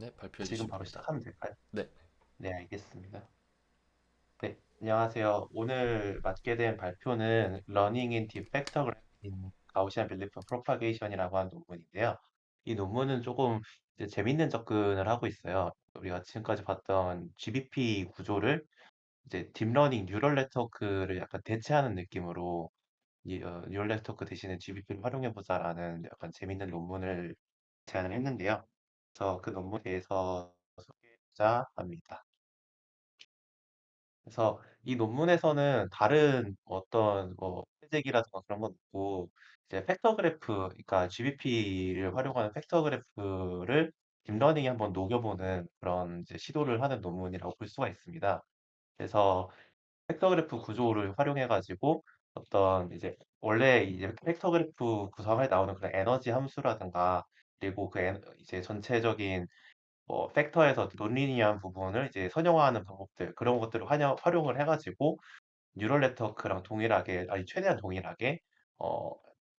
네, 발표해 지금 주시면 바로 됩니다. 시작하면 될까요? 네, 네, 알겠습니다. 네, 안녕하세요. 오늘 맡게 된 발표는 Learning in Deep Factor Graph in Gaussian Belief Propagation이라고 하는 논문인데요. 이 논문은 조금 이제 재밌는 접근을 하고 있어요. 우리가 지금까지 봤던 GBP 구조를 이제 딥러닝 뉴럴 네트워크를 약간 대체하는 느낌으로 뉴럴 네트워크 대신에 GBP를 활용해 보자라는 약간 재밌는 논문을 제안을 했는데요. 그래서 그 논문에 대해서 소개하자 합니다. 그래서 이 논문에서는 다른 어떤 뭐 해제기라든가 그런 건 없고 이제 팩터 그래프, 그러니까 GBP를 활용하는 팩터 그래프를 딥러닝에 한번 녹여보는 그런 이제 시도를 하는 논문이라고 볼 수가 있습니다. 그래서 팩터 그래프 구조를 활용해가지고 어떤 이제 원래 이제 팩터 그래프 구성에 나오는 그런 에너지 함수라든가 그리고 이제 전체적인 뭐 팩터에서 논리니한 부분을 이제 선형화하는 방법들 그런 것들을 활용을 해가지고 뉴럴 네트워크랑 동일하게 아니 최대한 동일하게 어,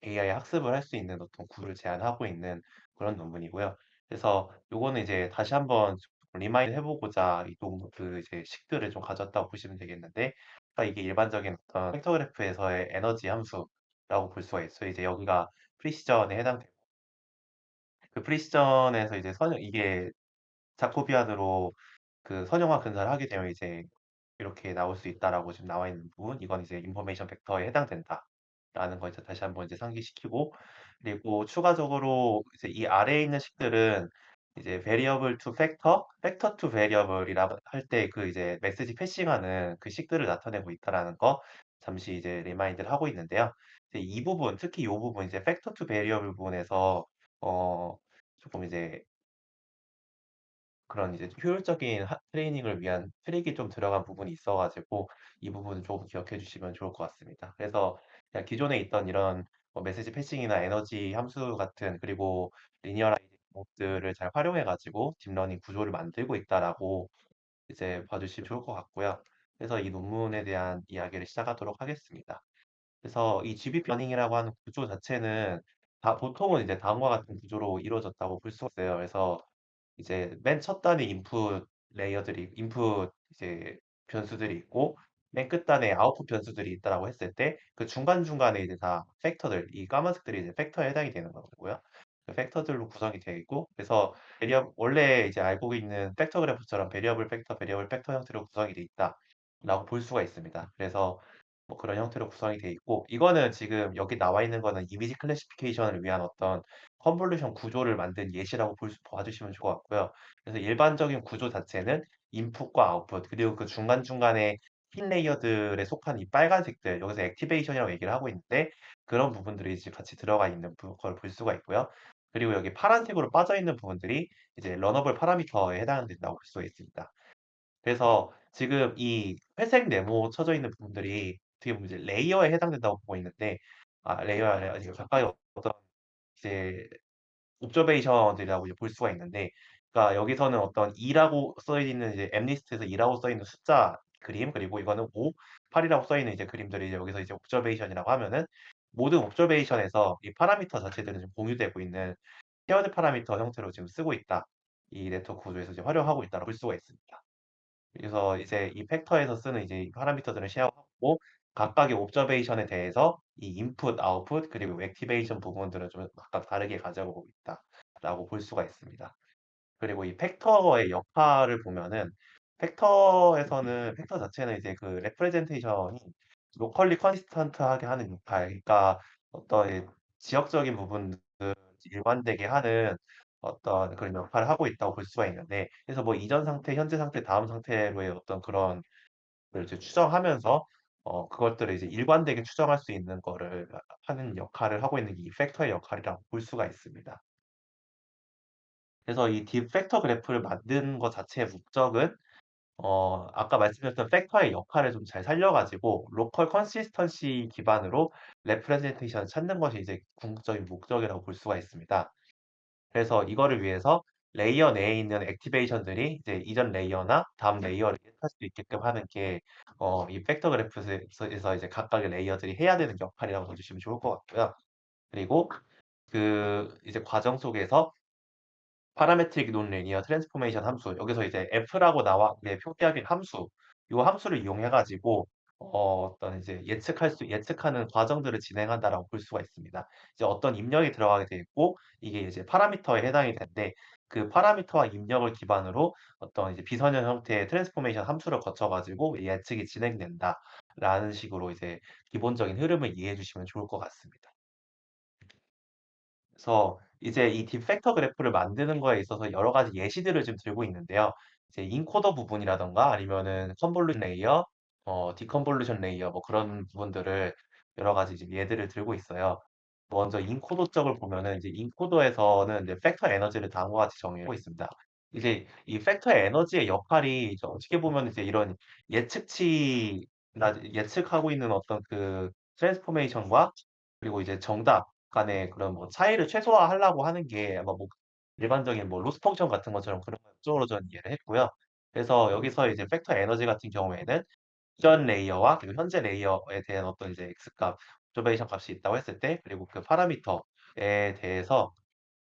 AI 학습을 할 수 있는 어떤 구를 제안하고 있는 그런 논문이고요. 그래서 요거는 이제 다시 한번 리마인드 해보고자 이 논문 그 이제 식들을 좀 가졌다고 보시면 되겠는데, 그러니까 이게 일반적인 어떤 팩터그래프에서의 에너지 함수라고 볼 수가 있어요. 이제 여기가 프리시전에 해당되고 그 프리시전에서 이제 이게 자코비안으로 그 선형화 근사를 하게 되면 이제 이렇게 나올 수 있다라고 지금 나와 있는 부분, 이건 이제 인포메이션 벡터에 해당된다라는 거 이제 다시 한번 이제 상기시키고, 그리고 추가적으로 이제 이 아래에 있는 식들은 이제 variable to factor, factor to variable이라 할 때 그 이제 메시지 패싱하는 그 식들을 나타내고 있다라는 거 잠시 이제 리마인드를 하고 있는데요. 이제 이 부분, 특히 이 부분 이제 factor to variable 부분에서 어 조금 이제 그런 이제 효율적인 트레이닝을 위한 트릭이 좀 들어간 부분이 있어가지고 이 부분은 조금 기억해 주시면 좋을 것 같습니다. 그래서 그냥 기존에 있던 이런 뭐 메시지 패싱이나 에너지 함수 같은 그리고 리니어라이징 방법들을 잘 활용해가지고 딥러닝 구조를 만들고 있다라고 이제 봐주시면 좋을 것 같고요. 그래서 이 논문에 대한 이야기를 시작하도록 하겠습니다. 그래서 이 GBP 러닝이라고 하는 구조 자체는 보통은 이제 다음과 같은 구조로 이루어졌다고 볼 수가 있어요. 그래서 이제 맨 첫 단에 인풋 이제 변수들이 있고 맨 끝단에 아웃풋 변수들이 있다라고 했을 때 그 중간중간에 이제 다 팩터들, 이 까만색들이 이제 팩터에 해당이 되는 거고요. 그 팩터들로 구성이 되어 있고, 그래서 원래 이제 알고 있는 팩터 그래프처럼 베리어블 팩터 형태로 구성이 되어 있다라고 볼 수가 있습니다. 그래서 뭐 그런 형태로 구성이 되어 있고, 이거는 지금 여기 나와 있는 거는 이미지 클래시피케이션을 위한 어떤 컨볼루션 구조를 만든 예시라고 봐주시면 좋을 것 같고요. 그래서 일반적인 구조 자체는 인풋과 아웃풋, 그리고 그 중간중간에 핀 레이어들에 속한 이 빨간색들, 여기서 액티베이션이라고 얘기를 하고 있는데, 그런 부분들이 이제 같이 들어가 있는 걸 볼 수가 있고요. 그리고 여기 파란색으로 빠져 있는 부분들이 이제 러너블 파라미터에 해당된다고 볼 수가 있습니다. 그래서 지금 이 회색 네모 쳐져 있는 부분들이 어떻게 보면 이제 레이어에 해당된다고 보고 있는데, 레이어가 아니라 가까이 어떤 이제 옵저베이션들이라고 이제 볼 수가 있는데, 그러니까 여기서는 어떤 2라고 써 있는 이제 엠리스트에서 2라고 써 있는 숫자 그림, 그리고 이거는 5, 8이라고 써 있는 이제 그림들이 이제 여기서 이제 옵저베이션이라고 하면은, 모든 옵저베이션에서 이 파라미터 자체들은 좀 공유되고 있는 페어드 파라미터 형태로 지금 쓰고 있다. 이 네트워크 구조에서 이제 활용하고 있다고 볼 수가 있습니다. 그래서 이제 이 팩터에서 쓰는 이제 이 파라미터들을 쉐어하고 각각의 옵저베이션에 대해서 이 인풋, 아웃풋 그리고 액티베이션 부분들을 좀 각각 다르게 가져보고 있다라고 볼 수가 있습니다. 그리고 이 팩터의 역할을 보면은 팩터 자체는 이제 그 레프레젠테이션이 로컬리 컨시스턴트하게 하는 역할, 그러니까 어떤 지역적인 부분들 일관되게 하는 어떤 그런 역할을 하고 있다고 볼 수가 있는데, 그래서 뭐 이전 상태, 현재 상태, 다음 상태로의 어떤 그런 걸 이제 추정하면서 그것들을 이제 일관되게 추정할 수 있는 거를 하는 역할을 하고 있는 게 이 팩터의 역할이라고 볼 수가 있습니다. 그래서 이 딥팩터 그래프를 만든 것 자체의 목적은 아까 말씀드렸던 팩터의 역할을 좀 잘 살려가지고 로컬 컨시스턴시 기반으로 레프레젠테이션을 찾는 것이 이제 궁극적인 목적이라고 볼 수가 있습니다. 그래서 이거를 위해서 레이어 내에 있는 액티베이션들이 이제 이전 레이어나 다음 레이어를 예측할 수 있게끔 하는 게 이 팩터 그래프에서 이제 각각의 레이어들이 해야 되는 역할이라고 봐주시면 좋을 것 같고요. 그리고 그 이제 과정 속에서 파라메트릭 논리니어 트랜스포메이션 함수 여기서 이제 f라고 나와 네, 표기하기 함수 요 함수를 이용해 가지고 어떤 이제 예측하는 과정들을 진행한다라고 볼 수가 있습니다. 이제 어떤 입력이 들어가게 돼 있고 이게 이제 파라미터에 해당이 되는데 그 파라미터와 입력을 기반으로 어떤 이제 비선형 형태의 트랜스포메이션 함수를 거쳐 가지고 예측이 진행된다라는 식으로 이제 기본적인 흐름을 이해해 주시면 좋을 것 같습니다. 그래서 이제 이 딥팩터 그래프를 만드는 거에 있어서 여러 가지 예시들을 좀 들고 있는데요. 이제 인코더 부분이라든가 아니면은 컨볼루션 레이어, 디컨볼루션 레이어 뭐 그런 부분들을 여러 가지 지금 예들을 들고 있어요. 먼저 인코더 쪽을 보면은 이제 인코더에서는 이제 팩터 에너지를 다음과 같이 정의하고 있습니다. 이제 이 팩터 에너지의 역할이 이제 어떻게 보면 이제 이런 예측치나 예측하고 있는 어떤 그 트랜스포메이션과 그리고 이제 정답 간의 그런 뭐 차이를 최소화하려고 하는 게 아마 뭐 일반적인 뭐 로스 펑션 같은 것처럼 그런 쪽으로 저는 이해를 했고요. 그래서 여기서 이제 팩터 에너지 같은 경우에는 이전 레이어와 그리고 현재 레이어에 대한 어떤 이제 X 값, observation 값이 있다고 했을 때 그리고 그 파라미터에 대해서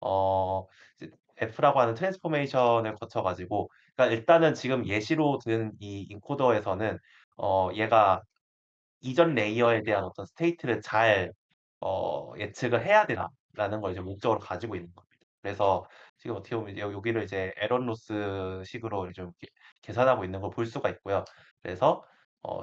어 이제 F라고 하는 트랜스포메이션을 거쳐 가지고 그러니까 일단은 지금 예시로 든 이 인코더에서는 얘가 이전 레이어에 대한 어떤 스테이트를 잘 예측을 해야 되나라는 걸 이제 목적으로 가지고 있는 겁니다. 그래서 지금 어떻게 보면 이제 여기를 이제 에런 로스 식으로 좀 이렇게 계산하고 있는 걸 볼 수가 있고요. 그래서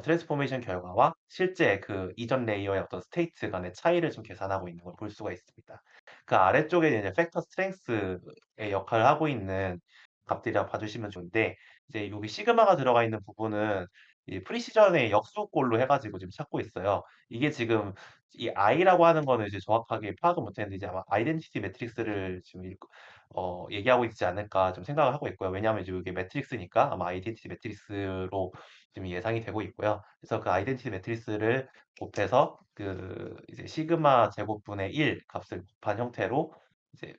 트랜스포메이션 결과와 실제 그 이전 레이어의 어떤 스테이트 간의 차이를 좀 계산하고 있는 걸 볼 수가 있습니다. 그 아래쪽에 이제 팩터 스트렝스의 역할을 하고 있는 값들이라고 봐주시면 좋은데 이제 여기 시그마가 들어가 있는 부분은 이 프리시전의 역수꼴로 해 가지고 지금 찾고 있어요. 이게 지금 이 I라고 하는 거는 이제 정확하게 파악을 못 했는데 이제 아마 아이덴티티 매트릭스를 지금 얘기하고 있지 않을까 좀 생각을 하고 있고요. 왜냐하면 이제 이게 매트릭스니까 아마 아이덴티티 매트릭스로 지금 예상이 되고 있고요. 그래서 그 아이덴티티 매트릭스를 곱해서 그 이제 시그마 제곱분의 1 값을 곱한 형태로 이제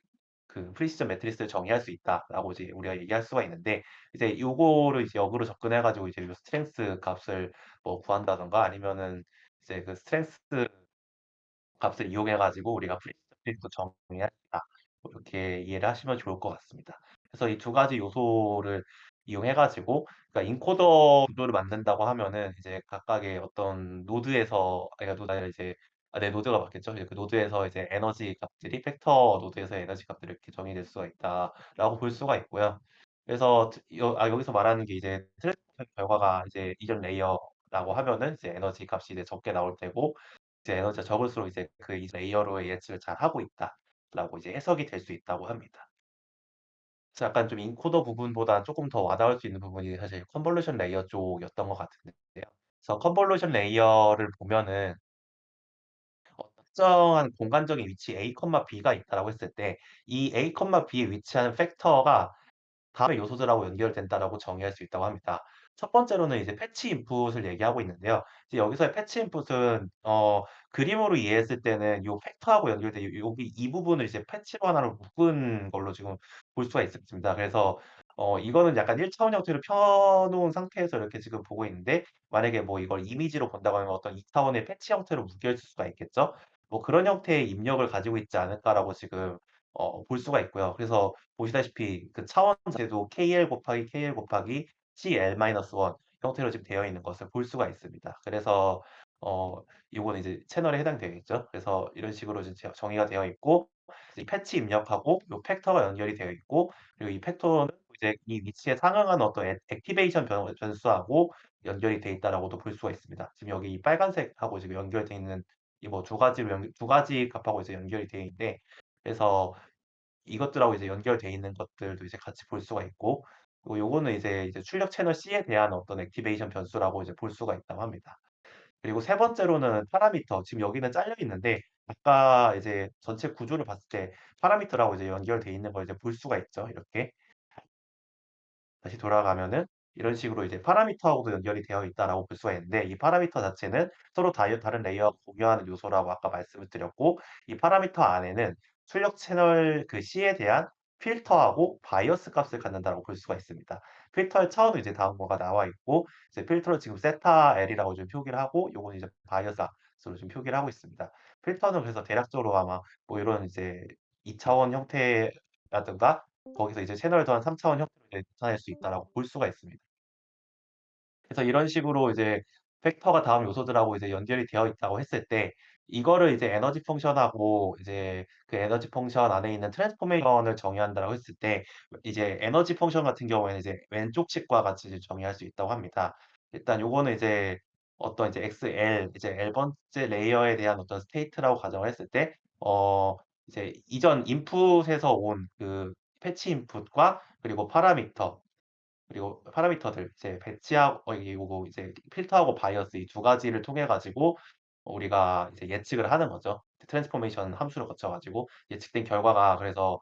그 프리시전 매트리스를 정의할 수 있다라고 이제 우리가 얘기할 수가 있는데 이제 요거를 이제 역으로 접근해 가지고 이제 요 스트렝스 값을 뭐 구한다든가 아니면은 이제 그 스트렝스 값을 이용해 가지고 우리가 프리스도 정의할 수 있다. 뭐 이렇게 이해를 하시면 좋을 것 같습니다. 그래서 이 두 가지 요소를 이용해 가지고 그러니까 인코더 구조를 만든다고 하면은 이제 각각의 어떤 노드에서 그러니까 노드가 아니라 이제 네 노드가 맞겠죠. 이제 그 노드에서 이제 에너지 값들이 팩터 노드에서 에너지 값들이 이렇게 정의될 수가 있다라고 볼 수가 있고요. 그래서 여기서 말하는 게 이제 트랜스포메이션 결과가 이제 이전 레이어라고 하면은 이제 에너지 값이 이제 적게 나올 테고 이제 에너지가 적을수록 이제 그 이전 레이어로의 예측을 잘하고 있다라고 이제 해석이 될 수 있다고 합니다. 그래서 약간 좀 인코더 부분보다 쪼끔 더 와닿을 수 있는 부분이 사실 컨볼루션 레이어 쪽이었던 것 같은데요. 그래서 컨볼루션 레이어를 보면은 특정한 공간적인 위치 A, B가 있다라고 했을 때 이 A, B에 위치하는 팩터가 다음의 요소들하고 연결된다라고 정의할 수 있다고 합니다. 첫 번째로는 이제 패치 인풋을 얘기하고 있는데요. 이제 여기서의 패치 인풋은 그림으로 이해했을 때는 요 팩터하고 연결된 여기 이 부분을 이제 패치로 하나로 묶은 걸로 지금 볼 수가 있습니다. 그래서 이거는 약간 1 차원 형태로 펴 놓은 상태에서 이렇게 지금 보고 있는데 만약에 뭐 이걸 이미지로 본다고 하면 어떤 2 차원의 패치 형태로 묶여있을 수가 있겠죠. 뭐 그런 형태의 입력을 가지고 있지 않을까라고 지금 볼 수가 있고요. 그래서 보시다시피 그 차원 자체도 KL 곱하기 CL-1 형태로 지금 되어 있는 것을 볼 수가 있습니다. 그래서 요거는 이제 채널에 해당되겠죠. 그래서 이런 식으로 이제 정의가 되어 있고 이 패치 입력하고 요 팩터가 연결이 되어 있고 그리고 이 팩터는 이제 이 위치에 상응하는 어떤 액티베이션 변수하고 연결이 돼 있다라고도 볼 수가 있습니다. 지금 여기 이 빨간색하고 지금 연결돼 있는 이 뭐 두 가지 값하고 이제 연결이 되어 있는데 그래서 이것들하고 이제 연결돼 있는 것들도 이제 같이 볼 수가 있고 그리고 요거는 이제 출력 채널 C에 대한 어떤 액티베이션 변수라고 이제 볼 수가 있다고 합니다. 그리고 세 번째로는 파라미터 지금 여기는 잘려 있는데 아까 이제 전체 구조를 봤을 때 파라미터라고 이제 연결돼 있는 걸 이제 볼 수가 있죠, 이렇게. 다시 돌아가면은 이런 식으로 이제 파라미터하고도 연결이 되어 있다라고 볼 수가 있는데 이 파라미터 자체는 서로 다른 레이어가 공유하는 요소라고 아까 말씀을 드렸고 이 파라미터 안에는 출력 채널 그 C에 대한 필터하고 바이어스 값을 갖는다라고 볼 수가 있습니다. 필터의 차원은 이제 다음과 나와 있고 이제 필터를 지금 세타 L이라고 좀 표기를 하고 요거는 이제 바이어스 값으로 좀 표기를 하고 있습니다. 필터는 그래서 대략적으로 아마 뭐 이런 이제 2 차원 형태라든가 거기서 이제 채널을 더한 3 차원 형태로 이제 나타낼 수 있다라고 볼 수가 있습니다. 그래서 이런 식으로 이제 팩터가 다음 요소들하고 이제 연결이 되어 있다고 했을 때 이거를 이제 에너지 펑션하고 이제 그 에너지 펑션 안에 있는 트랜스포메이션을 정의한다라고 했을 때 이제 에너지 펑션 같은 경우에는 이제 왼쪽 측과 같이 이제 정의할 수 있다고 합니다. 일단 요거는 이제 어떤 이제 XL 이제 L 번째 레이어에 대한 어떤 스테이트라고 가정을 했을 때 이제 이전 인풋에서 온 그 패치 인풋과 그리고 파라미터 그리고 파라미터들 이제 배치하고 이게 요거 이제 필터하고 바이어스 이 두 가지를 통해 가지고 우리가 이제 예측을 하는 거죠. 트랜스포메이션 함수를 거쳐 가지고 예측된 결과가 그래서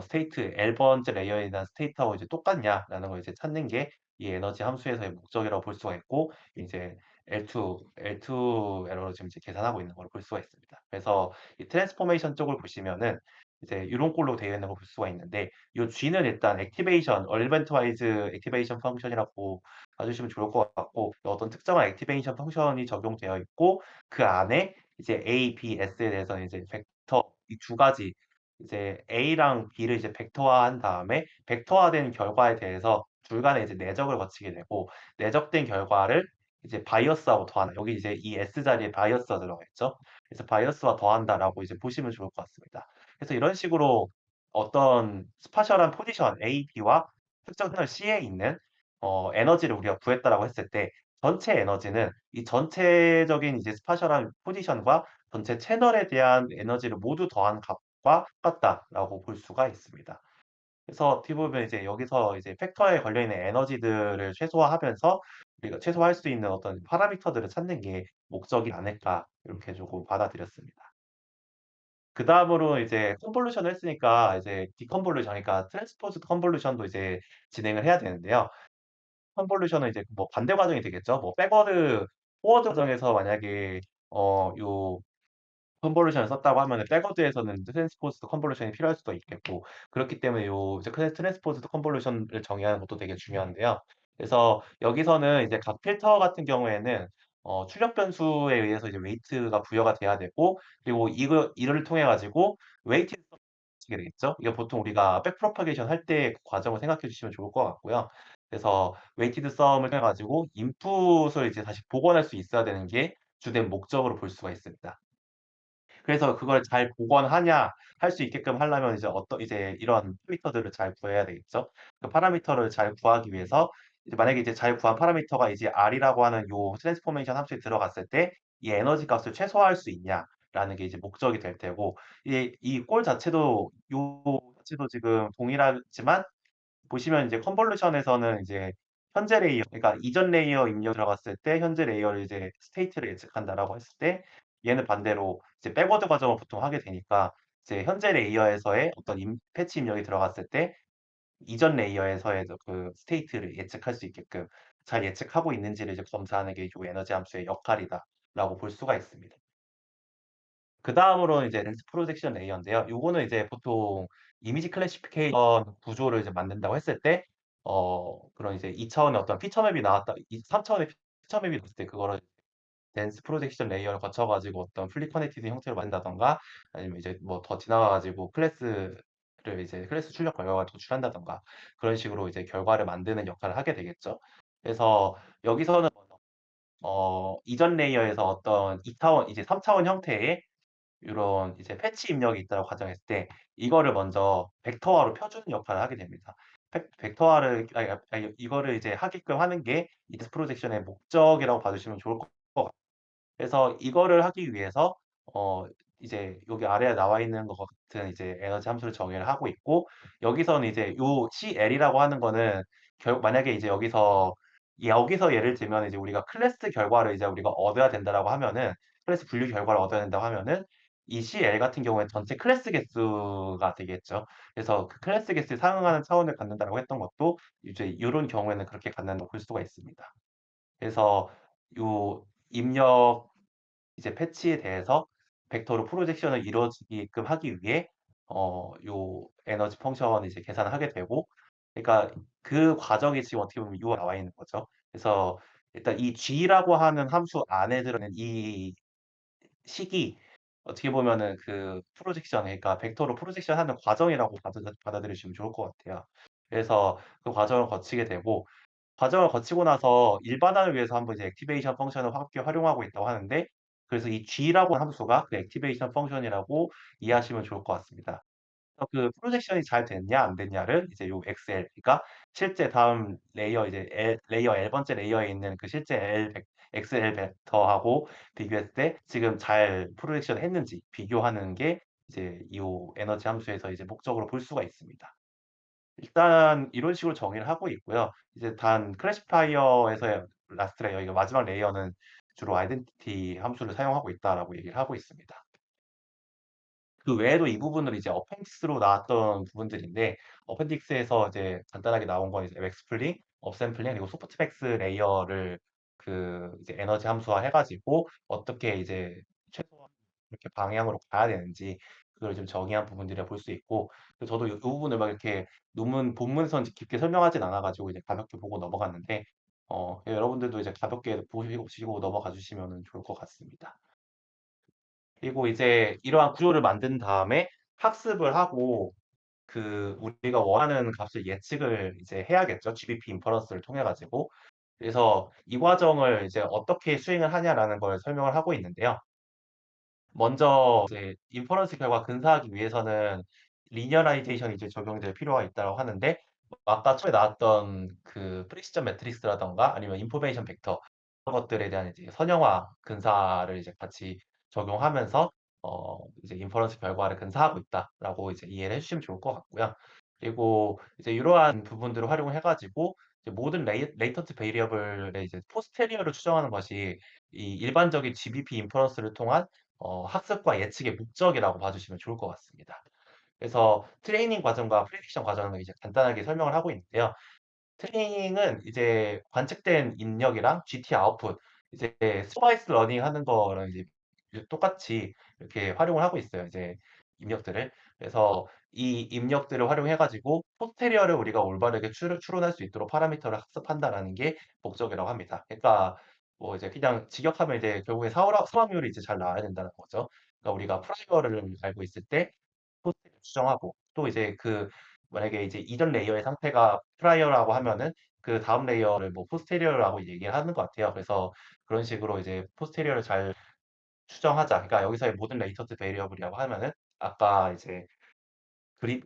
스테이트 L 번째 레이어에 대한 스테이트하고 이제 똑같냐라는 걸 이제 찾는 게 이 에너지 함수에서의 목적이라고 볼 수가 있고 이제 L2 에러로 지금 이제 계산하고 있는 걸 볼 수가 있습니다. 그래서 이 트랜스포메이션 쪽을 보시면은 이제 요런 꼴로 되어 있는 걸 볼 수가 있는데 요 G는 일단 액티베이션, event wise 액티베이션 펑션이라고 봐주시면 좋을 것 같고 어떤 특정한 액티베이션 펑션이 적용되어 있고 그 안에 이제 A, B, S에 대해서는 이제 벡터 이 두 가지 이제 A랑 B를 이제 벡터화한 다음에 벡터화된 결과에 대해서 둘 간에 이제 내적을 거치게 되고 내적된 결과를 이제 바이어스하고 더한다. 여기 이제 이 S 자리에 바이어스가 들어가 있죠. 그래서 바이어스와 더한다라고 이제 보시면 좋을 것 같습니다. 그래서 이런 식으로 어떤 스파셜한 포지션 A, B와 특정 채널 C에 있는 에너지를 우리가 구했다라고 했을 때 전체 에너지는 이 전체적인 이제 스파셜한 포지션과 전체 채널에 대한 에너지를 모두 더한 값과 똑같다라고 볼 수가 있습니다. 그래서 어떻게 보면 이제 여기서 이제 팩터에 걸려 있는 에너지들을 최소화하면서 우리가 최소화할 수 있는 어떤 파라미터들을 찾는 게 목적이 아닐까 이렇게 조금 받아들였습니다. 그다음으로 이제 컨볼루션을 했으니까 이제 디컨볼루션 그러니까 트랜스포즈드 컨볼루션도 이제 진행을 해야 되는데요. 컨볼루션은 이제 뭐 반대 과정이 되겠죠. 뭐 백워드 포워드 과정에서 만약에 요 컨볼루션을 썼다고 하면은 백워드에서는 트랜스포즈드 컨볼루션이 필요할 수도 있겠고 그렇기 때문에 요 이제 트랜스포즈드 컨볼루션을 정의하는 것도 되게 중요한데요. 그래서 여기서는 이제 각 필터 같은 경우에는 출력 변수에 의해서 이제 웨이트가 부여가 돼야 되고 그리고 이를 통해 가지고 웨이티드 게 되겠죠. 이게 보통 우리가 백프로파게이션 할 때 그 과정을 생각해 주시면 좋을 것 같고요. 그래서 웨이티드 썸을 통해 가지고 인풋을 이제 다시 복원할 수 있어야 되는 게 주된 목적으로 볼 수가 있습니다. 그래서 그걸 잘 복원하냐 할 수 있게끔 하려면 이제 이제 이런 파라미터들을 잘 구해야 되겠죠. 그 파라미터를 잘 구하기 위해서 이제 만약에 이제 잘 구한 파라미터가 이제 R이라고 하는 요 트랜스포메이션 함수에 들어갔을 때 이 에너지 값을 최소화할 수 있냐라는 게 이제 목적이 될 테고 이 꼴 자체도 요 자체도 지금 동일하지만 보시면 이제 컨볼루션에서는 이제 현재 레이어 그러니까 이전 레이어 입력 들어갔을 때 현재 레이어를 이제 스테이트를 예측한다라고 했을 때 얘는 반대로 이제 백워드 과정을 보통 하게 되니까 이제 현재 레이어에서의 어떤 패치 입력이 들어갔을 때 이전 레이어에서의 그 스테이트를 예측할 수 있게끔 잘 예측하고 있는지를 이제 검사하는 게 요 에너지 함수의 역할이다라고 볼 수가 있습니다. 그다음으로는 이제 렌즈 프로젝션 레이어인데요. 요거는 이제 보통 이미지 클래시피케이션 구조를 이제 만든다고 했을 때 그런 이제 2 차원의 어떤 피처 맵이 나왔다 3 차원의 피처 맵이 나왔을 때 그거를 덴스 프로젝션 레이어를 거쳐 가지고 어떤 플리 커넥티드 형태로 만든다든가 아니면 이제 뭐 더 지나가 가지고 클래스 출력 결과를 도출한다든가 그런 식으로 이제 결과를 만드는 역할을 하게 되겠죠. 그래서 여기서는 이전 레이어에서 어떤 2 차원 이제 3 차원 형태의 요런 이제 패치 입력이 있다고 가정했을 때 이거를 먼저 벡터화로 펴주는 역할을 하게 됩니다. 벡터화를 이거를 이제 하게끔 하는 게 이디스 프로젝션의 목적이라고 봐주시면 좋을 것 같아요. 그래서 이거를 하기 위해서 어 이제 여기 아래에 나와 있는 것 같은 이제 에너지 함수를 정의를 하고 있고 여기서는 이제 요 CL이라고 하는 거는 만약에 이제 여기서 예를 들면 이제 우리가 클래스 결과를 이제 우리가 얻어야 된다라고 하면은 클래스 분류 결과를 얻어야 된다고 하면은 이 CL 같은 경우에는 전체 클래스 개수가 되겠죠. 그래서 그 클래스 개수에 상응하는 차원을 갖는다라고 했던 것도 이제 요런 경우에는 그렇게 갖는다고 볼 수가 있습니다. 그래서 요 입력 이제 패치에 대해서 벡터로 프로젝션을 이루어지게끔 하기 위해 요 에너지 펑션을 이제 계산을 하게 되고 그러니까 그 과정이 지금 어떻게 보면 요 나와 있는 거죠. 그래서 일단 이 G라고 하는 함수 안에 들어있는 이 식이 어떻게 보면은 그 프로젝션 그러니까 벡터로 프로젝션하는 과정이라고 받아들이시면 좋을 것 같아요. 그래서 그 과정을 거치게 되고 과정을 거치고 나서 일반화를 위해서 한번 이제 액티베이션 펑션을 함께 활용하고 있다고 하는데 그래서 이 G라고 하는 함수가 그 액티베이션 펑션이라고 이해하시면 좋을 것 같습니다. 그 프로젝션이 잘 됐냐 안 됐냐를 이제 요 XL 그러니까 실제 다음 레이어 이제 레이어 L 번째 레이어에 있는 그 실제 XL 벡터하고 비교했을 때 지금 잘 프로젝션 했는지 비교하는 게 이제 요 에너지 함수에서 이제 목적으로 볼 수가 있습니다. 일단 이런 식으로 정의를 하고 있고요. 이제 단 클래시파이어에서의 라스트 레이어 이거 마지막 레이어는 주로 아이덴티티 함수를 사용하고 있다라고 얘기를 하고 있습니다. 그 외에도 이 부분을 이제 어펜디스로 나왔던 부분들인데 어펜디스에서 이제 간단하게 나온 건 이제 웩스플링, 업샘플링 그리고 소프트맥스 레이어를 그 이제 에너지 함수화 해 가지고 어떻게 이제 최소한 이렇게 방향으로 가야 되는지 그걸 좀 정의한 부분들이라 볼 수 있고 저도 요 부분을 막 이렇게 논문 본문선 깊게 설명하진 않아 가지고 이제 가볍게 보고 넘어갔는데 여러분들도 이제 가볍게 보시고 넘어가 주시면은 좋을 것 같습니다. 그리고 이제 이러한 구조를 만든 다음에 학습을 하고 그 우리가 원하는 값을 예측을 이제 해야겠죠. GBP 인퍼런스를 통해 가지고. 그래서 이 과정을 이제 어떻게 수행을 하냐라는 걸 설명을 하고 있는데요. 먼저 이제 인퍼런스 결과 근사하기 위해서는 리니어라이제이션이 이제 적용될 필요가 있다고 하는데 아까 처음에 나왔던 그 프리시전 매트릭스라든가 아니면 인포메이션 벡터 그런 것들에 대한 이제 선형화 근사를 이제 같이 적용하면서 이제 인퍼런스 결과를 근사하고 있다라고 이제 이해를 해 주시면 좋을 것 같고요. 그리고 이제 이러한 부분들을 활용을 해 가지고 이제 모든 레이턴트 베리어블의 이제 포스테리어를 추정하는 것이 이 일반적인 GBP 인퍼런스를 통한 학습과 예측의 목적이라고 봐 주시면 좋을 것 같습니다. 그래서 트레이닝 과정과 프리딕션 과정을 이제 간단하게 설명을 하고 있는데요. 트레이닝은 이제 관측된 입력이랑 GT 아웃풋 이제 슈퍼바이스드 러닝 하는 거랑 이제 똑같이 이렇게 활용을 하고 있어요, 이제 입력들을. 그래서 이 입력들을 활용해 가지고 포스테리어를 우리가 올바르게 추론할 수 있도록 파라미터를 학습한다라는 게 목적이라고 합니다. 그러니까 뭐 이제 그냥 직역하면 이제 결국에 사확률이 이제 잘 나와야 된다는 거죠. 그러니까 우리가 프라이머를 알고 있을 때 포스테리어 추정하고 또 이제 그 만약에 이제 이전 레이어의 상태가 프라이어라고 하면은 그다음 레이어를 뭐 포스테리어라고 얘기를 하는 것 같아요. 그래서 그런 식으로 이제 포스테리어를 잘 추정하자. 그러니까 여기서의 모든 레이턴트 베리어블이라고 하면은 아까 이제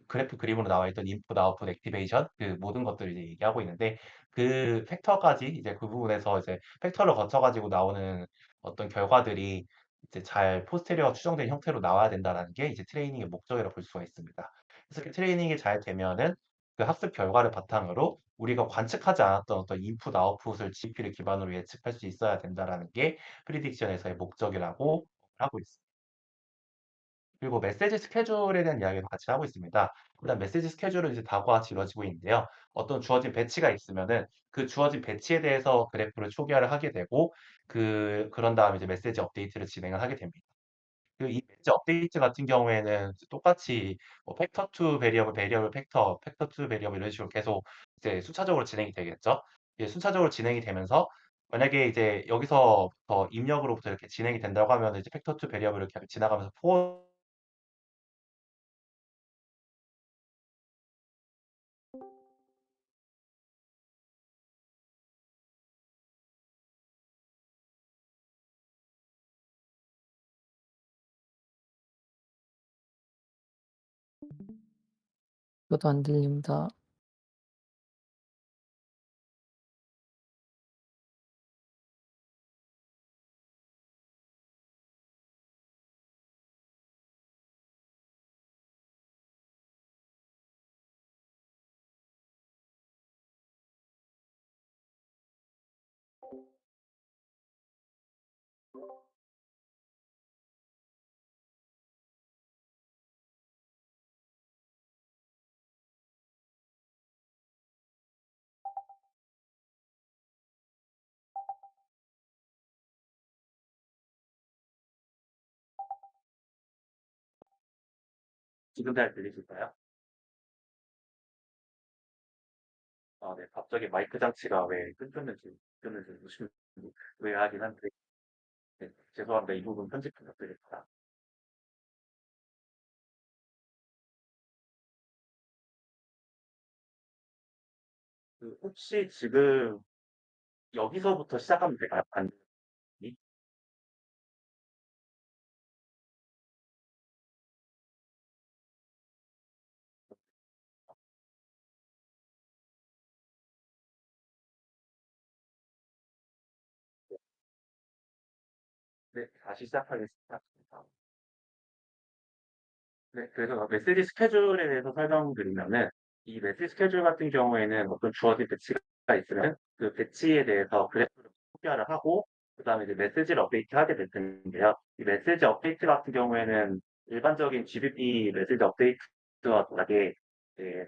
그래프 그림으로 나와 있던 인풋, 아웃풋, 액티베이션 그 모든 것들을 이제 얘기하고 있는데 그 팩터까지 이제 그 부분에서 이제 팩터를 거쳐 가지고 나오는 어떤 결과들이 이제 잘 포스테리어가 추정된 형태로 나와야 된다라는 게 이제 트레이닝의 목적이라고 볼 수가 있습니다. 그래서 그 트레이닝이 잘 되면은 그 학습 결과를 바탕으로 우리가 관측하지 않았던 어떤 인풋, 아웃풋을 GP를 기반으로 예측할 수 있어야 된다라는 게 프리딕션에서의 목적이라고 하고 있습니다. 그리고 메시지 스케줄에 대한 이야기도 같이 하고 있습니다. 일단 메시지 스케줄은 이제 다음과 같이 이루어지고 있는데요. 어떤 주어진 배치가 있으면은 그 주어진 배치에 대해서 그래프를 초기화를 하게 되고 그런 다음에 이제 메시지 업데이트를 진행을 하게 됩니다. 그 이 메시지 업데이트 같은 경우에는 똑같이 뭐 팩터 투 베리어블, 베리어블 팩터, 팩터 투 베리어블 이런 식으로 계속 이제 순차적으로 진행이 되겠죠. 이제 순차적으로 진행이 되면서 만약에 이제 여기서부터 입력으로부터 이렇게 진행이 된다고 하면은 이제 팩터 투 베리어블을 이렇게 지나가면서 저도 안 들립니다. 지금 잘 들리실까요? 아 네. 갑자기 마이크 장치가 왜 끊겼는지 의심이 의아하긴 한데 네. 죄송합니다. 이 부분 편집 부탁드립니다. 혹시 지금 여기서부터 시작하면 될까요? 반응이? 네. 다시 시작하겠습니다. 네. 그래서 메시지 스케줄에 대해서 설명드리면은 이 메시지 스케줄 같은 경우에는 어떤 주어진 배치가 있으면 그 배치에 대해서 그래프를 표기화를 하고 그다음에 이제 메시지를 업데이트하게 될 텐데요. 이 메시지 업데이트 같은 경우에는 일반적인 GBP 메시지 업데이트와 다르게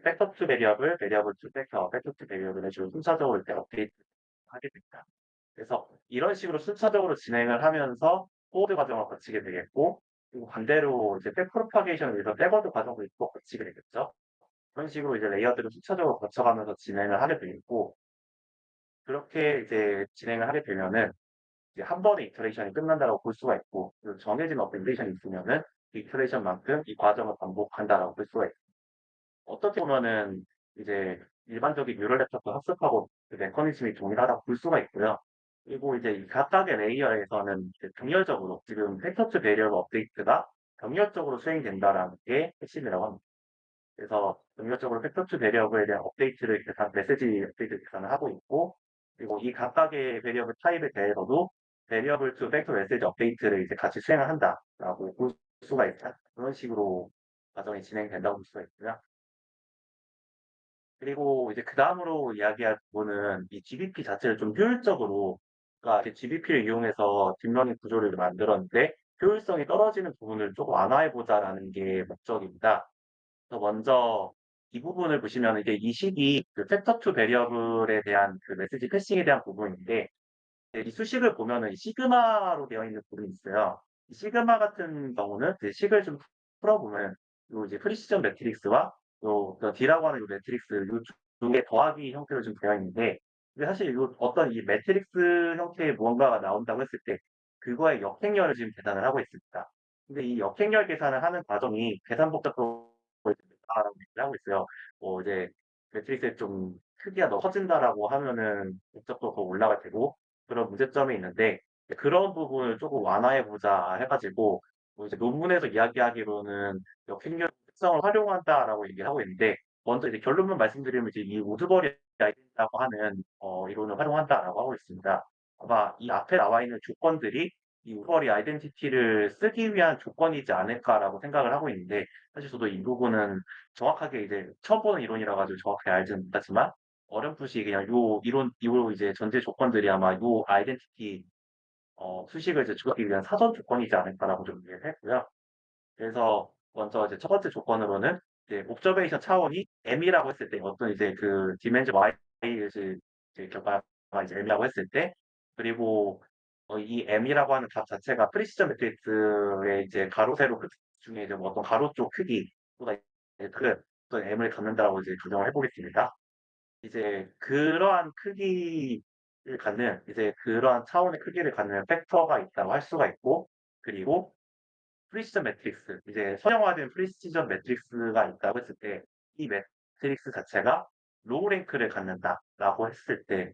팩터 투 베리어블, 베리어블 투 팩터, 팩터 투 베리어블의 식으로 순차적으로 이렇게 업데이트하게 됩니다. 그래서 이런 식으로 순차적으로 진행을 하면서 포워드 과정을 거치게 되겠고 그리고 반대로 이제 백 프로파게이션을 위해서 백워드 과정도 있고 거치게 되겠죠. 그런 식으로 이제 레이어드를 순차적으로 거쳐가면서 진행을 하게 되겠고 그렇게 이제 진행을 하게 되면은 이제 한 번에 이터레이션이 끝난다라고 볼 수가 있고 그리고 정해진 어떤 리레이션이 있으면은 그 이터레이션만큼 이 과정을 반복한다라고 볼 수가 있습니다. 어떻게 보면은 이제 일반적인 뉴럴 네트워크 학습하고 그 메커니즘이 동일하다고 볼 수가 있고요. 그리고 이제 이 각각의 레이어에서는 이제 병렬적으로 지금 팩터트 베리어블 업데이트가 병렬적으로 수행된다라는 게 핵심이라고 합니다. 그래서 병렬적으로 팩터트 베리어블에 대한 업데이트를 계산, 메시지 업데이트 계산을 하고 있고, 그리고 이 각각의 베리어블 타입에 대해서도 베리어블 투 팩터 메시지 업데이트를 이제 같이 수행을 한다라고 볼 수가 있다. 그런 식으로 과정이 진행된다고 볼 수가 있고요. 그리고 이제 그다음으로 이야기할 부분은 이 GBP 자체를 좀 효율적으로 그러니까 이렇게 GBP를 이용해서 딥러닝 구조를 만들었는데 효율성이 떨어지는 부분을 조금 완화해 보자라는 게 목적입니다. 그래서 먼저 이 부분을 보시면 이게 이 식이 그 팩터 투 베리어블에 대한 그 메시지 패싱에 대한 부분인데 이 수식을 보면은 이 시그마로 되어 있는 부분이 있어요. 이 시그마 같은 경우는 그 식을 좀 풀어보면 요 이제 프리시전 매트릭스와 그 D라고 하는 요 매트릭스 요 중에 더하기 형태로 좀 되어 있는데 근데 사실 요 어떤 이 매트릭스 형태의 무언가가 나온다고 했을 때 그거의 역행렬을 지금 계산을 하고 있습니다. 근데 이 역행렬 계산을 하는 과정이 계산 복잡도를 라고 얘기를 하고 있어요. 뭐 이제 매트릭스의 좀 크기가 너무 커진다라고 하면은 복잡도가 더 올라갈 테고 그런 문제점이 있는데 그런 부분을 조금 완화해 보자 해 가지고 뭐 이제 논문에서 이야기하기로는 역행렬 특성을 활용한다라고 얘기를 하고 있는데 먼저 이제 결론만 말씀드리면 이제 이 우드버리 아이덴티라고 하는 이론을 활용한다라고 하고 있습니다. 아마 이 앞에 나와 있는 조건들이 이 우드버리 아이덴티티를 쓰기 위한 조건이지 않을까라고 생각을 하고 있는데 사실 저도 이 부분은 정확하게 이제 처음 보는 이론이라 가지고 정확하게 알지는 못하지만 어렴풋이 그냥 요 이론 요 이제 전제 조건들이 아마 요 아이덴티티 수식을 이제 주기 위한 사전 조건이지 않을까라고 좀 이해를 했고요. 그래서 먼저 이제 첫 번째 조건으로는 이제 옵저베이션 차원이 M이라고 했을 때 어떤 이제 그 디멘전 Y를 이제 결과가 이제 M이라고 했을 때 그리고 이 M이라고 하는 값 자체가 프리시전 매트릭스의 이제 가로 세로 크기 중에 이제 뭐 어떤 가로 쪽 크기보다 이제 그 어떤 M을 갖는다라고 이제 규정을 해 보겠습니다. 이제 그러한 크기를 갖는 이제 그러한 차원의 크기를 갖는 팩터가 있다고 할 수가 있고 그리고 프리시전 매트릭스 이제 선형화된 프리시전 매트릭스가 있다고 했을 때 이 매트릭스 자체가 로우 랭크를 갖는다라고 했을 때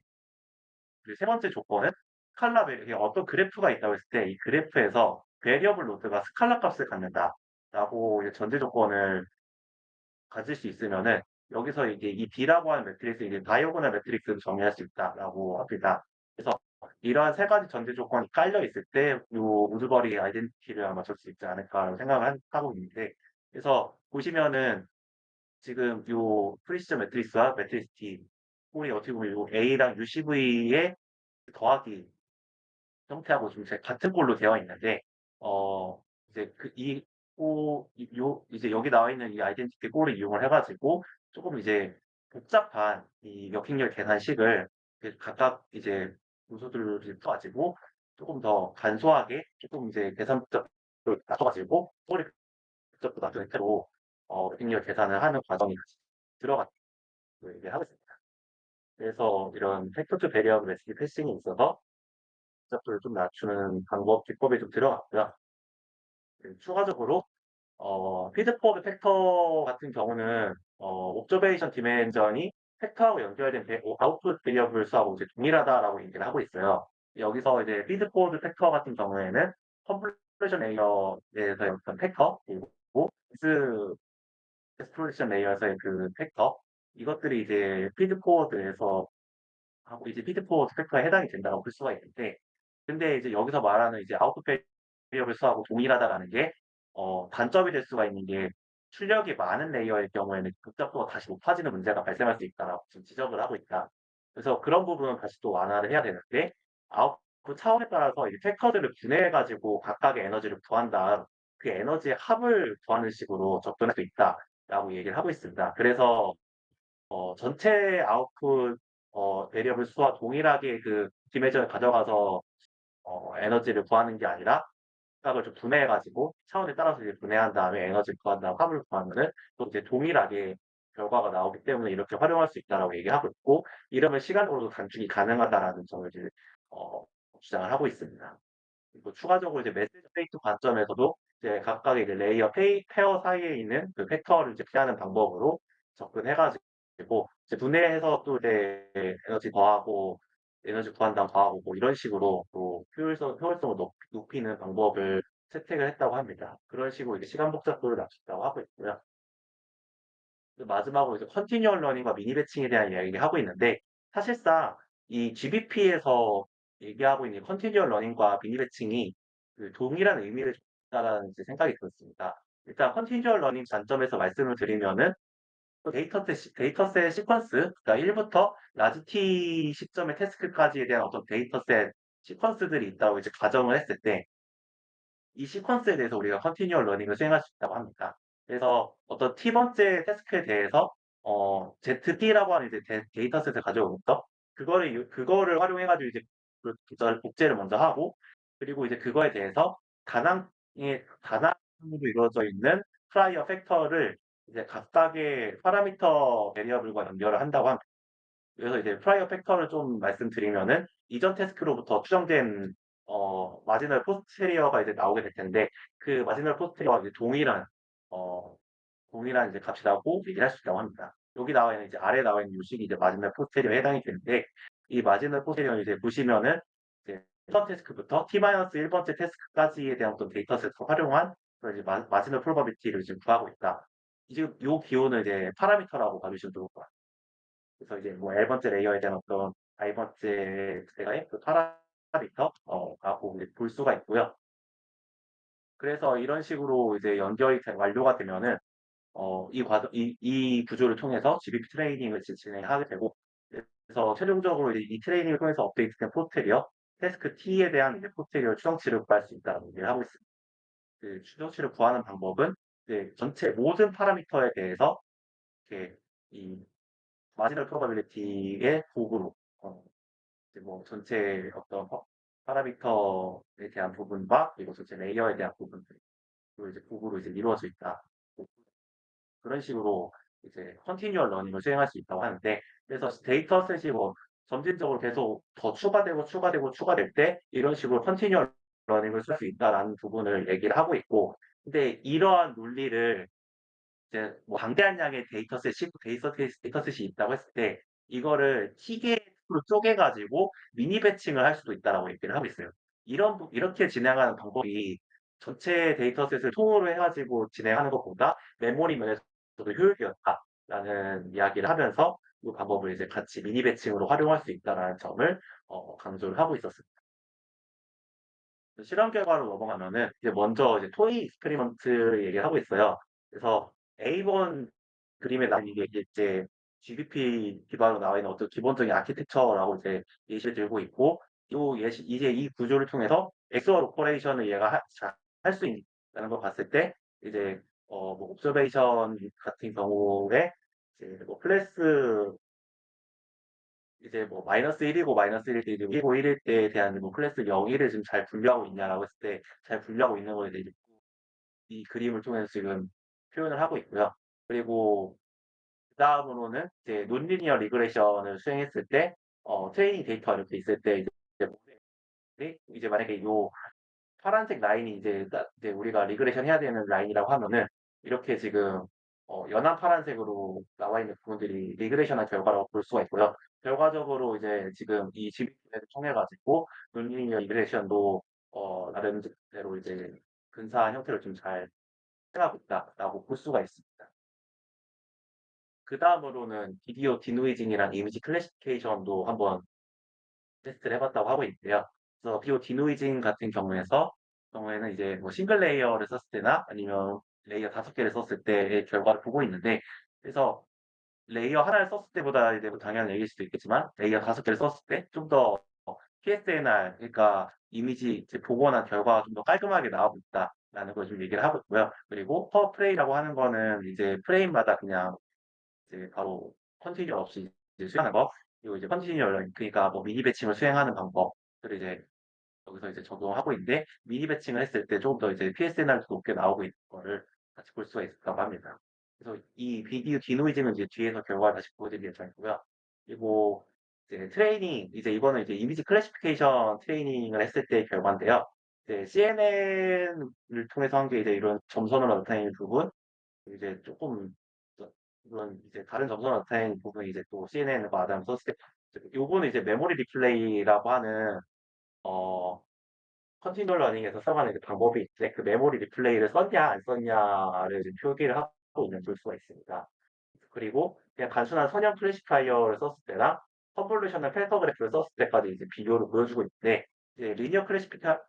그 세 번째 조건은 스칼라 베 어떤 그래프가 있다고 했을 때 이 그래프에서 베리어블 로드가 스칼라 값을 갖는다라고 이제 전제 조건을 가질 수 있으면은 여기서 이제 이 B라고 하는 매트릭스 이제 다이아고널 매트릭스를 정의할 수 있다라고 합니다. 그래서 이러한 세 가지 전제 조건이 깔려 있을 때 요 우드버리 아이덴티티를 아마 줄 수 있지 않을까라는 생각을 하고 있는데 그래서 보시면은 지금 요 프리시전 매트릭스와 매트릭스 D 꼴이 어떻게 보면 요 A랑 UCV의 더하기 형태하고 좀 이제 같은 꼴로 되어 있는데 이제 그 이 꼴 이 요 이제 여기 나와 있는 이 아이덴티티 꼴을 이용을 해 가지고 쪼금 이제 복잡한 이 역행렬 계산식을 그 각각 이제 요소들을 이제 풀어 가지고 쪼금 더 간소하게 쪼끔 이제 계산 복잡도를 낮춰 가지고 꼴의 복잡도 낮춘 형태로 역행렬 계산을 하는 과정이 들어갔다고 얘기하고 있습니다. 그래서 이런 팩터 투 베리어블 레시피 패싱에 있어서 복잡도를 좀 낮추는 방법, 기법이 좀 들어갔고요. 추가적으로 피드포드 팩터 같은 경우는 옵저베이션 디멘전이 팩터하고 연결된 아웃풋 베리어블 수하고 이제 동일하다라고 얘기를 하고 있어요. 여기서 이제 피드 포워드 팩터 같은 경우에는 컨볼루션 레이어에서의 어떤 팩터 그리고 스 엑스플로레이션 레이어에서의 그 팩터 이것들이 이제 피드 포워드에서 하고 이제 피드 포워드 팩터에 해당이 된다고 볼 수가 있는데 근데 이제 여기서 말하는 이제 아웃풋 베리어블 수하고 동일하다라는 게 단점이 될 수가 있는 게 출력이 많은 레이어의 경우에는 복잡도가 다시 높아지는 문제가 발생할 수 있다라고 지금 지적을 하고 있다. 그래서 그런 부분은 다시 또 완화를 해야 되는데 아웃풋 차원에 따라서 이 팩터들을 분해해 가지고 각각의 에너지를 구한 다음 그 에너지의 합을 구하는 식으로 접근할 수 있다라고 얘기를 하고 있습니다. 그래서 전체 아웃풋 베리어블 수와 동일하게 그 디메저를 가져가서 에너지를 구하는 게 아니라 각을 좀 분해해 가지고 차원에 따라서 이제 분해한 다음에 에너지를 구한 다음 합을 구하면은 또 이제 동일하게 결과가 나오기 때문에 이렇게 활용할 수 있다라고 얘기를 하고 있고 이러면 시간적으로도 단축이 가능하다라는 점을 이제 어 주장을 하고 있습니다. 그리고 추가적으로 이제 메시지 페이트 관점에서도 이제 각각의 이제 레이어 페어 사이에 있는 그 팩터를 이제 피하는 방법으로 접근해 가지고 이제 분해해서 또 이제 에너지 더하고 에너지 구한 다음 더하고 뭐 이런 식으로 또 효율성을 높이는 방법을 채택을 했다고 합니다. 그런 식으로 이제 시간 복잡도를 낮췄다고 하고 있고요. 마지막으로 이제 컨티뉴얼 러닝과 미니 배칭에 대한 이야기를 하고 있는데 사실상 이 GBP에서 얘기하고 있는 컨티뉴얼 러닝과 미니 배칭이 그 동일한 의미를 준다라는 이제 생각이 들었습니다. 일단 컨티뉴얼 러닝 관점에서 말씀을 드리면은 또 데이터셋 시퀀스 그러니까 1 부터 라지 T 시점의 태스크까지에 대한 어떤 데이터셋 시퀀스들이 있다고 이제 가정을 했을 때 이 시퀀스에 대해서 우리가 컨티뉴얼 러닝을 수행할 수 있다고 합니다. 그래서 어떤 T 번째 태스크에 대해서 ZT라고 하는 이제 데이터셋을 가져오면서 그거를 활용해 가지고 이제 복제를 먼저 하고 그리고 이제 그거에 대해서 다낭으로 이루어져 있는 프라이어 팩터를 이제 각각의 파라미터 베리어블과 연결을 한다고 합니다. 그래서 이제 프라이어 팩터를 좀 말씀드리면은 이전 태스크로부터 추정된 마지널 포스테리어가 이제 나오게 될 텐데 그 마지널 포스테리어와 이제 어 동일한 이제 값이 나오고 얘기를 할 수 있다고 합니다. 여기 나와 있는 이제 아래에 나와 있는 요식이 이제 마지널 포스테리어에 해당이 되는데 이 마지널 포스테리어는 이제 보시면은 이제 1번 태스크부터 T-1 번째 태스크까지에 대한 어떤 데이터셋을 활용한 그런 이제 마지널 프로바빌리티를 지금 구하고 있다. 지금 요 기호는 이제 파라미터라고 봐주시면 좋을 것 같아요. 그래서 이제 뭐 L 번째 레이어에 대한 어떤 I 번째 의 그 파라미터 라고 이제 볼 수가 있고요. 그래서 이런 식으로 이제 연결이 완료가 되면은 이 구조를 통해서 GBP 트레이닝을 진행하게 되고 그래서 최종적으로 이제 이 트레이닝을 통해서 업데이트된 포트리어 태스크 T에 대한 이제 포트리어 추정치를 구할 수 있다고 얘기를 하고 있습니다. 그 추정치를 구하는 방법은 이제 전체 모든 파라미터에 대해서 이렇게 이 마지널 프로바빌리티의 도구로 이제 뭐 전체 어떤 파라미터에 대한 부분과 그리고 전체 레이어에 대한 부분들 로 이제 도구로 이제 이루어져 있다. 그런 식으로 이제 컨티뉴얼 러닝을 수행할 수 있다고 하는데 그래서 데이터셋이 뭐 점진적으로 계속 더 추가될 때 이런 식으로 컨티뉴얼 러닝을 쓸 수 있다라는 부분을 얘기를 하고 있고 근데 이러한 논리를 이제 뭐 방대한 양의 데이터셋이 있다고 했을 때 이거를 T개로 쪼개 가지고 미니 배칭을 할 수도 있다라고 얘기를 하고 있어요. 이렇게 진행하는 방법이 전체 데이터셋을 통으로 해 가지고 진행하는 것보다 메모리 면에서도 효율적이었다라는 이야기를 하면서 이 방법을 이제 같이 미니 배칭으로 활용할 수 있다라는 점을 강조를 하고 있었습니다. 실험 결과로 넘어가면은 이제 먼저 이제 토이 익스페리먼트를 얘기를 하고 있어요. 그래서 A번 그림에 나온 이게 이제 GBP 기반으로 나와 있는 어떤 기본적인 아키텍처라고 이제 예시를 들고 있고 요 예시 이제 이 구조를 통해서 엑스어 오퍼레이션을 얘가 할 수 있다는 걸 봤을 때 이제 뭐 옵저베이션 같은 경우에 이제 뭐 클래스 이제 뭐 -1 이고 -1일 때 이제 1 이고 1일 때에 대한 뭐 클래스 0, 1을 지금 잘 분류하고 있냐라고 했을 때 잘 분류하고 있는 거에 대해 이 그림을 통해서 지금 표현을 하고 있고요. 그리고 그다음으로는 이제 논리니어 리그레션을 수행했을 때 트레이닝 데이터 이렇게 있을 때 이제 모델이 이제 만약에 요 파란색 라인이 이제 우리가 리그레션 해야 되는 라인이라고 하면은 이렇게 지금 연한 파란색으로 나와 있는 부분들이 리그레션한 결과라고 볼 수가 있고요. 결과적으로 이제 지금 이 GPT를 통해 가지고 논리니어 리그레션도 나름대로 이제 근사한 형태를 좀 잘 취하고 있다라고 볼 수가 있습니다. 그다음으로는 비디오 디노이징이랑 이미지 클래시피케이션도 한번 테스트를 해 봤다고 하고 있는데요. 그래서 비디오 디노이징 같은 경우에는 이제 뭐 싱글 레이어를 썼을 때나 아니면 레이어 5 개를 썼을 때의 결과를 보고 있는데, 그래서 레이어 하나를 썼을 때보다 이제 뭐 당연한 얘기일 수도 있겠지만 레이어 5 개를 썼을 때 좀 더 PSNR, 그러니까 이미지 이제 보고 난 결과가 좀 더 깔끔하게 나오고 있다라는 걸 좀 얘기를 하고 있고요. 그리고 퍼 프레이라고 하는 거는 이제 프레임마다 그냥 이제 바로 컨티뉴 없이 이제 수행하는 거, 그리고 이제 컨티뉴 러닝, 그러니까 뭐 미니 배칭을 수행하는 방법들을 이제 여기서 이제 적용하고 있는데, 미니 배칭을 했을 때 조금 더 이제 PSNR도 높게 나오고 있는 거를 같이 볼 수가 있다고 합니다. 그래서 이 비디오 디노이즈는 이제 뒤에서 결과를 다시 보여드릴 예정이고요. 그리고 이제 트레이닝, 이제 이거는 이제 이미지 클래시피케이션 트레이닝을 했을 때의 결과인데요. 이제 CNN을 통해서 한 게 이제 이런 점선으로 나타내는 부분, 이제 조금 물론 이제 다른 점선으로 나타내는 부분이 이제 또 CNN과 아담 썼을 때, 요거는 이제 메모리 리플레이라고 하는 어 컨티뉴얼 러닝에서 써가는 그 방법이 있는데, 그 메모리 리플레이를 썼냐 안 썼냐를 이제 표기를 하고 있는 볼 수가 있습니다. 그리고 그냥 단순한 선형 클래시파이어를 썼을 때랑 컨볼루셔널 필터 그래프를 썼을 때까지 이제 비교를 보여주고 있는데, 이제 리니어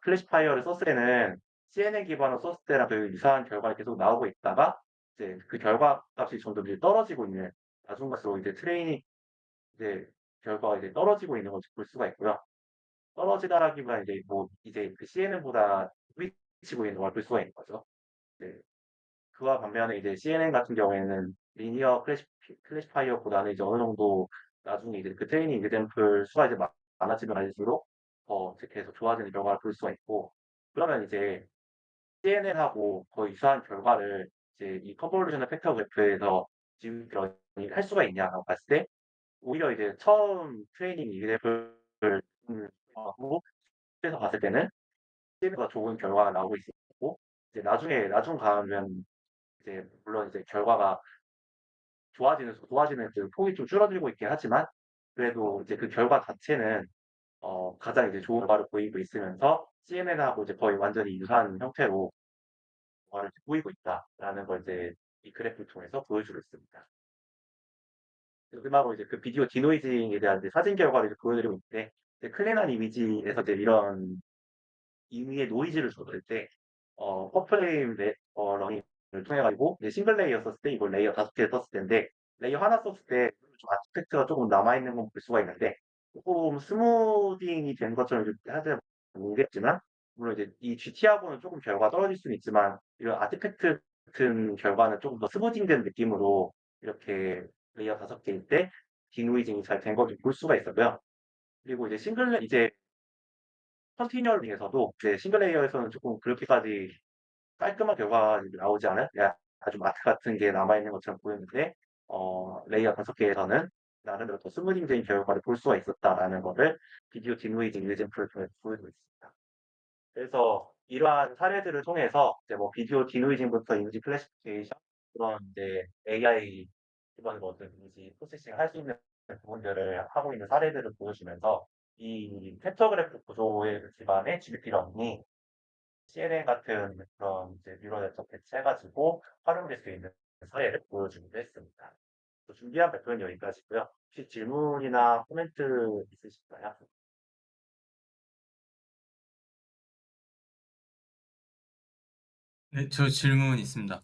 클래시파이어를 썼을 때는 CNN 기반으로 썼을 때랑 그 유사한 결과가 계속 나오고 있다가 이제 그 결과 값이 점점 이제 떨어지고 있는, 나중 갈수록 이제 트레이닝 이제 결과가 이제 떨어지고 있는 걸 볼 수가 있고요. 떨어지다라기보다 이제 뭐 이제 그 CNN보다 위치고 있는 걸 볼 수가 있는 거죠. 네. 그와 반면에 이제 CNN 같은 경우에는 리니어 클래시파이어보다는 이제 어느 정도 나중에 이제 그 트레이닝 example 수가 이제 많아지면 많아질수록 이제 계속 좋아지는 결과를 볼 수가 있고, 그러면 이제 CNN하고 거의 유사한 결과를 이제 이 컨볼루셔널 팩터 그래프에서 지금 할 수가 있냐라고 봤을 때, 오히려 이제 처음 트레이닝 example을 하고 에서 봤을 때는 CNN보다 좋은 결과가 나오고 있었고, 이제 나중 가면 이제 물론 이제 결과가 좋아지는 그 폭이 좀 줄어들고 있긴 하지만, 그래도 이제 그 결과 자체는 가장 이제 좋은 결과를 보이고 있으면서 CNN하고 이제 거의 완전히 유사한 형태로 결과를 보이고 있다라는 걸 이제 이 그래프를 통해서 보여주고 있습니다. 마지막으로 이제 그 비디오 디노이징에 대한 이제 사진 결과를 이제 보여드리고 있는데, 이제 클린한 이미지에서 이제 이런 임의의 노이즈를 줬을 때 퍼프레임 러닝을 통해 가지고 이제 싱글 레이어 썼을 때 이걸 레이어 5 개 썼을 텐데, 레이어 하나 썼을 때 좀 아티팩트가 조금 남아 있는 건 볼 수가 있는데, 쪼끔 스무딩이 된 것처럼 좀 하지 모르겠지만, 물론 이제 이 GT하고는 조금 결과가 떨어질 수는 있지만 이런 아티팩트 같은 결과는 조금 더 스무딩된 느낌으로 이렇게 레이어 5 개일 때 디노이징이 잘 된 걸 좀 볼 수가 있었고요. 그리고 이제 이제 컨티뉴얼 중에서도 이제 싱글 레이어에서는 쪼끔 그렇게까지 깔끔한 결과가 나오지 않은, 그냥 아주 마트 같은 게 남아 있는 것처럼 보였는데, 레이어 5 개에서는 나름대로 더 스무딩된 결과를 볼 수가 있었다라는 거를 비디오 디노이징 example을 통해서 보여주고 있습니다. 그래서 이러한 사례들을 통해서 이제 뭐 비디오 디노이징부터 이미지 클래시피케이션, 그런 이제 AI 기반으로 어떤 이미지 프로세싱을 할 수 있는 부분들을 하고 있는 사례들을 보여주면서 이 팩터그래프 구조의 기반의 GPT 러닝이 CNN 같은 그런 이제 뉴럴 네트워크 배치해 가지고 활용될 수 있는 사례를 보여주기도 했습니다. 또 준비한 발표는 여기까지고요. 혹시 질문이나 코멘트 있으실까요? 네, 저 질문 있습니다.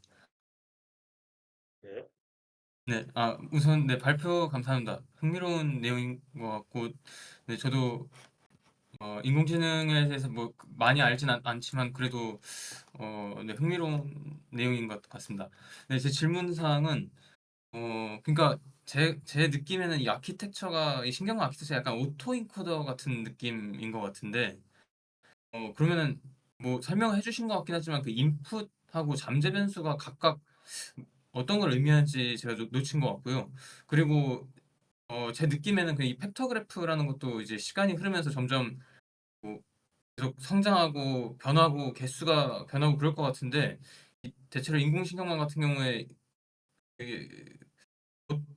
네. 네, 우선 네, 발표 감사합니다. 흥미로운 내용인 것 같고, 네, 저도 인공지능에 대해서 뭐 많이 알진 않지만 그래도 네, 흥미로운 내용인 것 같습니다. 네, 제 질문 사항은 그러니까 제 느낌에는 이 아키텍처가 이 신경망 아키텍처가 약간 오토 인코더 같은 느낌인 것 같은데, 그러면은 뭐 설명해 주신 것 같긴 하지만 그 인풋하고 잠재 변수가 각각 어떤 걸 의미하는지 제가 놓친 것 같고요. 그리고 제 느낌에는 그 이 팩터그래프라는 것도 이제 시간이 흐르면서 점점 뭐 계속 성장하고 변하고 개수가 변하고 그럴 것 같은데, 대체로 인공신경망 같은 경우에 이게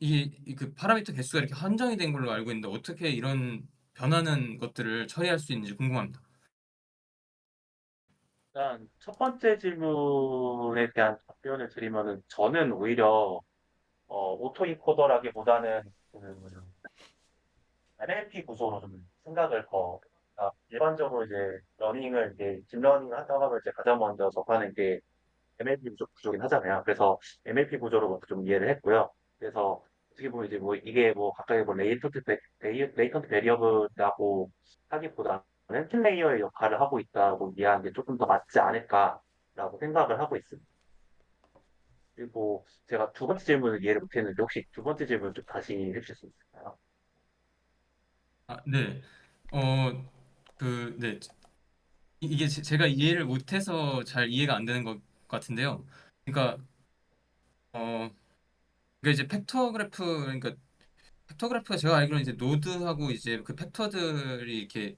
이게 그 파라미터 개수가 이렇게 한정이 된 걸로 알고 있는데 어떻게 이런 변하는 것들을 처리할 수 있는지 궁금합니다. 일단 첫 번째 질문에 대한 답변을 드리면은 저는 오히려 오토 인코더라기보다는 그 NLP 구조로 좀 생각을 일반적으로 이제 러닝을 이제 딥러닝을 한다고 하면 이제 가장 먼저 접하는 게 MLP 구조긴 하잖아요. 그래서 MLP 구조로 먼저 좀 이해를 했고요. 그래서 어떻게 보면 이제 뭐 이게 뭐 가까이 뭐 레이턴트 베리어블이라고 하기보다는 킬 레이어의 역할을 하고 있다고 이해하는 게 조금 더 맞지 않을까라고 생각을 하고 있습니다. 그리고 제가 두 번째 질문을 이해를 못했는데 혹시 두 번째 질문 좀 다시 해주실 수 있을까요? 아, 네. 네. 이게 제가 이해를 못해서 잘 이해가 안 되는 것 같은데요. 그러니까 어 그러니까 이제 팩터그래프가 제가 알기로는 이제 노드하고 이제 그 팩터들이 이렇게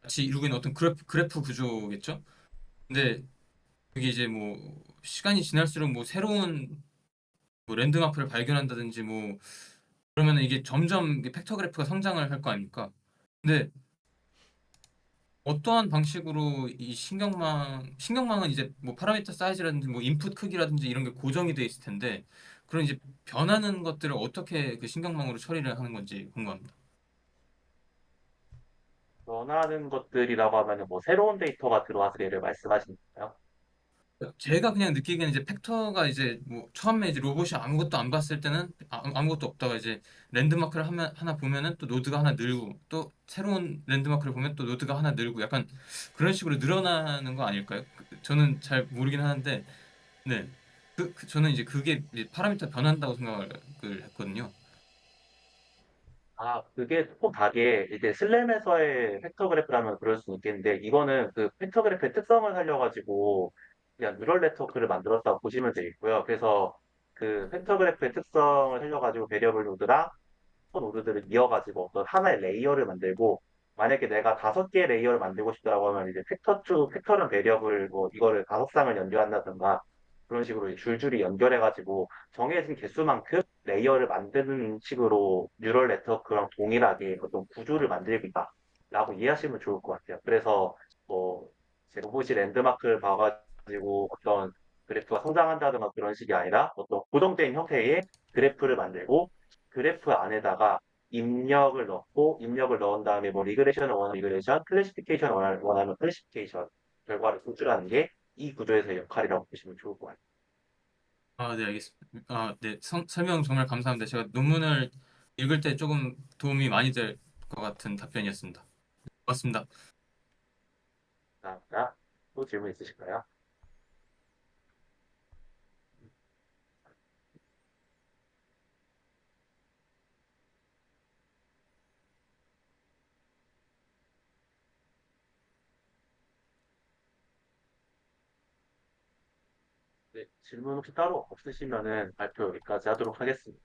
같이 이루고 있는 어떤 그래프 구조겠죠? 근데 그게 이제 뭐 시간이 지날수록 뭐 새로운 뭐 랜드마크를 발견한다든지 뭐 그러면 이게 점점 이게 팩터그래프가 성장을 할 거 아닙니까? 근데 어떠한 방식으로 이 신경망은 이제 뭐 파라미터 사이즈라든지 뭐 인풋 크기라든지 이런 게 고정이 돼 있을 텐데 그런 이제 변하는 것들을 어떻게 그 신경망으로 처리를 하는 건지 궁금합니다. 원하는 것들이라고 하면은 뭐 새로운 데이터가 들어와서 얘를 말씀하시는 거예요? 제가 그냥 느끼기에는 이제 팩터가 이제 뭐 처음에 이제 로봇이 아무것도 안 봤을 때는 아무것도 없다가 이제 랜드마크를 하나 보면은 또 노드가 하나 늘고 또 새로운 랜드마크를 보면 또 노드가 하나 늘고 약간 그런 식으로 늘어나는 거 아닐까요? 저는 잘 모르긴 하는데 네. 저는 이제 그게 이제 파라미터 변한다고 생각을 했거든요. 아, 그게 조금 다르게 이제 슬램에서의 팩터그래프라면 그럴 수 있겠는데 이거는 그 팩터그래프의 특성을 살려가지고 그냥 뉴럴 네트워크를 만들었다고 보시면 되겠고요. 그래서 그 팩터그래프의 특성을 살려가지고 베리어블 노드랑 노드들을 이어가지고 어떤 하나의 레이어를 만들고 만약에 내가 5개의 레이어를 만들고 싶다고 하면 이제 팩터는 베리어블 뭐 이거를 5쌍을 연결한다든가 그런 식으로 이제 줄줄이 연결해가지고 정해진 개수만큼 레이어를 만드는 식으로 뉴럴 네트워크랑 동일하게 어떤 구조를 만들기다라고 이해하시면 좋을 것 같아요. 그래서 뭐 이제 로봇이 랜드마크를 봐가지고 어떤 그래프가 성장한다든가 그런 식이 아니라 어떤 고정된 형태의 그래프를 만들고 그래프 안에다가 입력을 넣은 다음에 뭐 리그레션을 원하면 리그레션, 클래시피케이션을 원하면 클래시피케이션 결과를 도출하는 게 이 구조에서의 역할이라고 보시면 좋을 것 같아요. 아, 네, 알겠습니다. 아, 네, 설명 정말 감사합니다. 제가 논문을 읽을 때 조금 도움이 많이 될 것 같은 답변이었습니다. 고맙습니다. 감사합니다. 또 질문 있으실까요? 네, 질문 혹시 따로 없으시면은 발표 여기까지 하도록 하겠습니다.